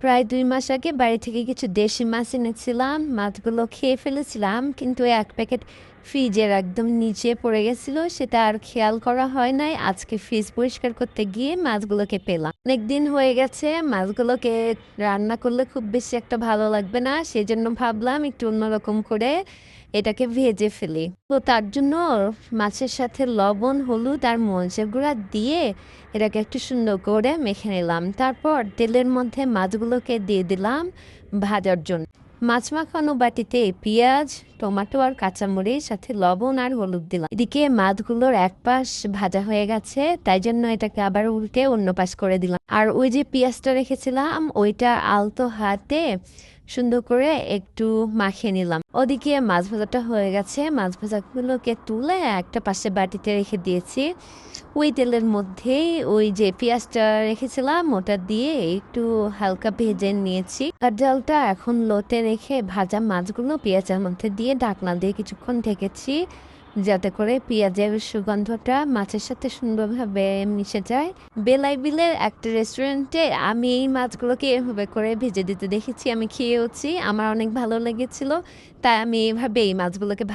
প্রায় ২ মাস আগে বাড়ি থেকে কিছু দেশি মাছ এনেছিলাম। মাছগুলো খেয়ে ফেলেছিলাম, কিন্তু এক প্যাকেট ফ্রিজের একদম নিচে পড়ে গেছিল। সেটা আর খেয়াল করা হয় নাই। আজকে ফ্রিজ পরিষ্কার করতে গিয়ে মাছগুলোকে পেলাম। অনেকদিন হয়ে গেছে, মাছগুলোকে রান্না করলে খুব বেশি একটা ভালো লাগবে না। সেজন্য ভাবলাম একটু অন্যরকম করে এটাকে ভেজে ফেলি। তো তার জন্য মাছের সাথে লবণ, হলুদ আর মরিচের গুঁড়া দিয়ে এটাকে একটু সুন্দর করে মেখে নিলাম। তারপর তেলের মধ্যে মাছগুলোকে দিয়ে দিলাম ভাজার জন্য। মাছ মাখানো বাটিতে পেঁয়াজ, টমেটো আর কাঁচামরিচ সাথে লবণ আর হলুদ দিলাম। এদিকে মাছগুলোর এক পাশ ভাজা হয়ে গেছে, তাই জন্য এটাকে আবার উল্টে অন্য পাশ করে দিলাম। আর ওই যে পেঁয়াজটা রেখেছিলাম ওইটা আলতো হাতে সুন্দর করে একটু মাখিয়ে নিলাম। ওদিকে মাছ ভাজাটা হয়ে গেছে, মাছ ভাজাগুলোকে তুলে একটা পাশে বাটিতে রেখে দিয়েছি। ওই তেলের মধ্যেই ওই যে পেঁয়াজটা রেখেছিলাম ওটা দিয়ে একটু হালকা ভেজে নিয়েছি। আর ডালটা এখন লোতে রেখে ভাজা মাছগুলো পেঁয়াজের মধ্যে দিয়ে ঢাকনা দিয়ে কিছুক্ষণ ঢেকেছি, যাতে করে পেঁয়াজের সুগন্ধটা মাছের সাথে সুন্দরভাবে মিশে যায়। বেলাই বিলের একটা রেস্টুরেন্টে আমি এই মাছগুলোকে এভাবে করে ভেজে দিতে দেখেছি, আমি খেয়েওছি, আমার অনেক ভালো লেগেছিল। তাই আমি এইভাবে এই মাছগুলোকে